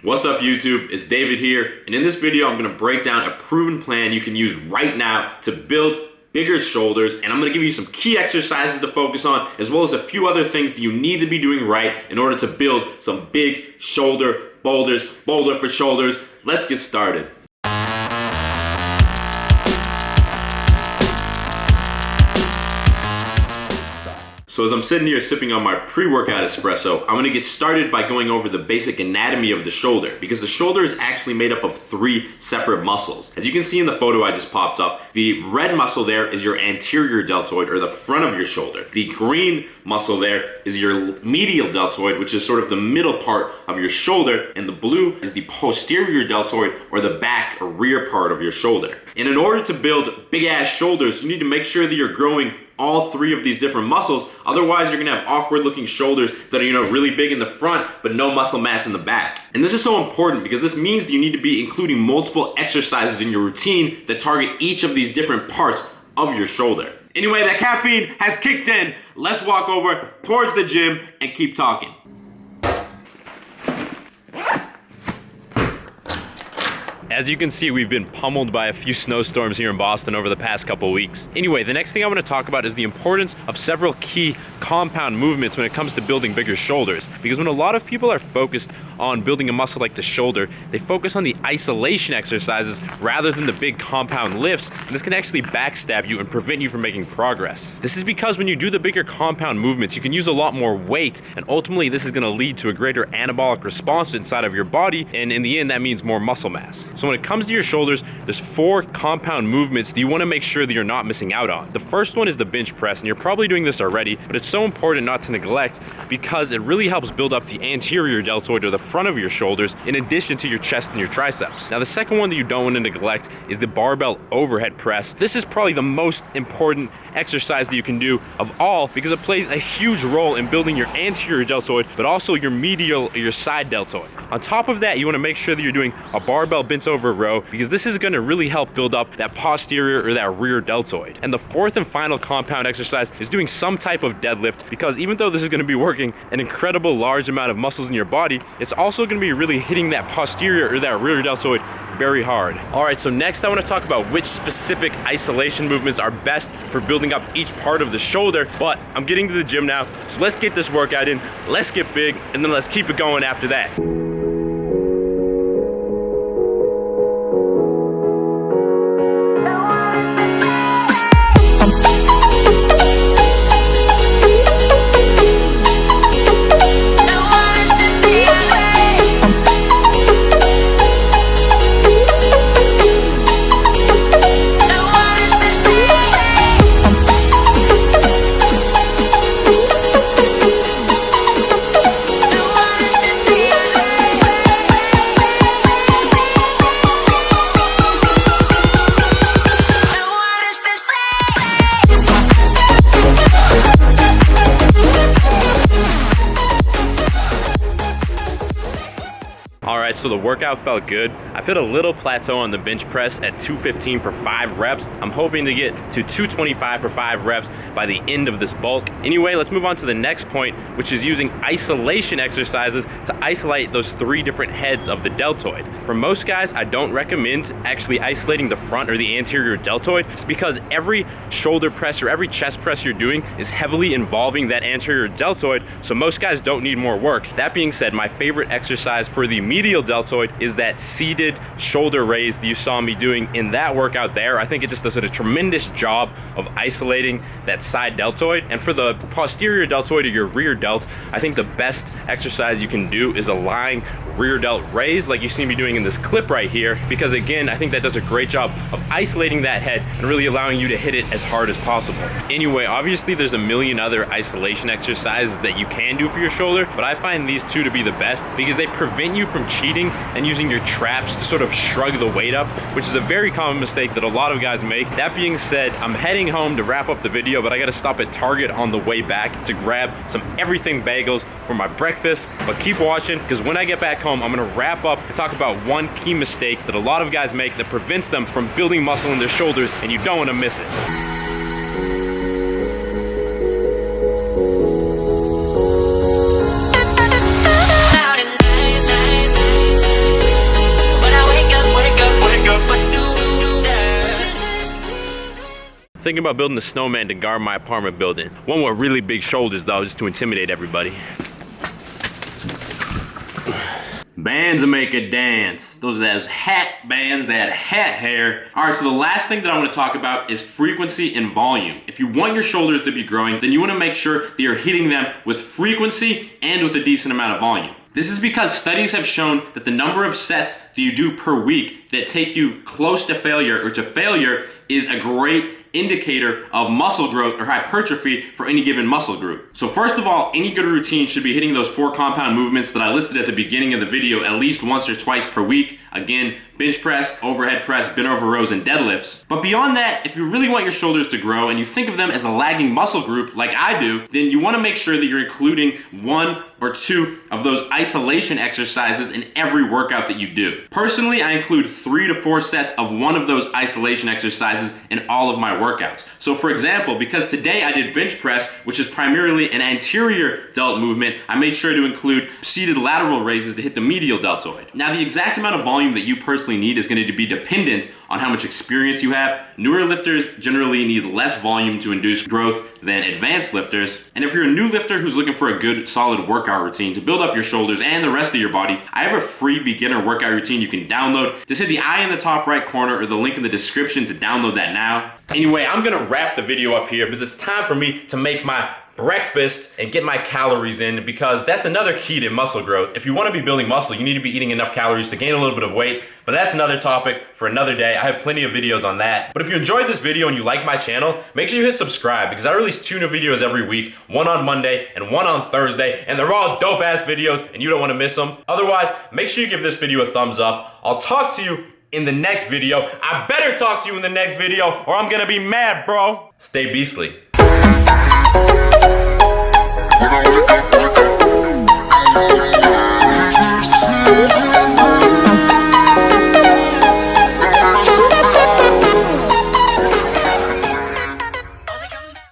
What's up YouTube, it's David here, and in this video I'm going to break down a proven plan you can use right now to build bigger shoulders, and I'm going to give you some key exercises to focus on, as well as a few other things that you need to be doing right in order to build some big shoulder boulders, boulder for shoulders. Let's get started. So as I'm sitting here sipping on my pre-workout espresso, I'm gonna get started by going over the basic anatomy of the shoulder, because the shoulder is actually made up of 3 separate muscles. As you can see in the photo I just popped up, the red muscle there is your anterior deltoid, or the front of your shoulder. The green muscle there is your medial deltoid, which is sort of the middle part of your shoulder, and the blue is the posterior deltoid, or the back or rear part of your shoulder. And in order to build big ass shoulders, you need to make sure that you're growing all 3 of these different muscles. Otherwise, you're gonna have awkward looking shoulders that are, really big in the front, but no muscle mass in the back. And this is so important because this means that you need to be including multiple exercises in your routine that target each of these different parts of your shoulder. Anyway, that caffeine has kicked in. Let's walk over towards the gym and keep talking. As you can see, we've been pummeled by a few snowstorms here in Boston over the past couple weeks. Anyway, the next thing I want to talk about is the importance of several key compound movements when it comes to building bigger shoulders. Because when a lot of people are focused on building a muscle like the shoulder, they focus on the isolation exercises rather than the big compound lifts, and this can actually backstab you and prevent you from making progress. This is because when you do the bigger compound movements, you can use a lot more weight, and ultimately this is going to lead to a greater anabolic response inside of your body, and in the end that means more muscle mass. So when it comes to your shoulders, there's 4 compound movements that you want to make sure that you're not missing out on. The first one is the bench press, and you're probably doing this already, but it's so important not to neglect because it really helps build up the anterior deltoid, or the front of your shoulders, in addition to your chest and your triceps. Now the second one that you don't want to neglect is the barbell overhead press. This is probably the most important exercise that you can do of all because it plays a huge role in building your anterior deltoid, but also your medial or your side deltoid. On top of that, you want to make sure that you're doing a barbell bent over row because this is going to really help build up that posterior or that rear deltoid. And the 4th and final compound exercise is doing some type of deadlift, because even though this is going to be working an incredible large amount of muscles in your body, it's also going to be really hitting that posterior or that rear deltoid very hard. Alright, so next I want to talk about which specific isolation movements are best for building up each part of the shoulder, but I'm getting to the gym now, so let's get this workout in, let's get big, and then let's keep it going after that. Alright, so the workout felt good. I've hit a little plateau on the bench press at 215 for 5 reps. I'm hoping to get to 225 for 5 reps by the end of this bulk. Anyway, let's move on to the next point, which is using isolation exercises to isolate those 3 different heads of the deltoid. For most guys, I don't recommend actually isolating the front or the anterior deltoid. It's because every shoulder press or every chest press you're doing is heavily involving that anterior deltoid, so most guys don't need more work. That being said, my favorite exercise for the medial deltoid is that seated shoulder raise that you saw me doing in that workout there. I think it just does a tremendous job of isolating that side deltoid. And for the posterior deltoid, or your rear delt, I think the best exercise you can do is a lying rear delt raise like you see me doing in this clip right here, because again, I think that does a great job of isolating that head and really allowing you to hit it as hard as possible. Anyway, obviously there's a million other isolation exercises that you can do for your shoulder, but I find these 2 to be the best because they prevent you from cheating and using your traps to sort of shrug the weight up, which is a very common mistake that a lot of guys make. That being said, I'm heading home to wrap up the video, but I gotta stop at Target on the way back to grab some everything bagels for my breakfast. But keep watching, because when I get back home, I'm gonna wrap up and talk about one key mistake that a lot of guys make that prevents them from building muscle in their shoulders, and you don't wanna miss it. Thinking about building a snowman to guard my apartment building. One with really big shoulders though, just to intimidate everybody. Bands that make a dance. Those are those hat bands that hat hair. All right, so the last thing that I want to talk about is frequency and volume. If you want your shoulders to be growing, then you want to make sure that you're hitting them with frequency and with a decent amount of volume. This is because studies have shown that the number of sets that you do per week that take you close to failure or to failure is a great indicator of muscle growth or hypertrophy for any given muscle group. So first of all, any good routine should be hitting those 4 compound movements that I listed at the beginning of the video at least once or twice per week. Again, bench press, overhead press, bent over rows, and deadlifts. But beyond that, if you really want your shoulders to grow and you think of them as a lagging muscle group like I do, then you want to make sure that you're including 1 or 2 of those isolation exercises in every workout that you do. Personally, I include 3 to 4 sets of one of those isolation exercises in all of my workouts. So for example, because today I did bench press, which is primarily an anterior delt movement, I made sure to include seated lateral raises to hit the medial deltoid. Now the exact amount of volume that you personally need is going to be dependent on how much experience you have. Newer lifters generally need less volume to induce growth than advanced lifters. And if you're a new lifter who's looking for a good solid workout routine to build up your shoulders and the rest of your body, I have a free beginner workout routine you can download. Just hit the I in the top right corner or the link in the description to download that now. Anyway, I'm gonna wrap the video up here because it's time for me to make my breakfast and get my calories in, because that's another key to muscle growth. If you want to be building muscle, you need to be eating enough calories to gain a little bit of weight, but that's another topic for another day. I have plenty of videos on that. But if you enjoyed this video and you like my channel, make sure you hit subscribe, because I release 2 new videos every week, one on Monday and one on Thursday, and they're all dope ass videos and you don't want to miss them. Otherwise, make sure you give this video a thumbs up. I'll talk to you in the next video. I better talk to you in the next video or I'm gonna be mad, bro. Stay beastly. We're gonna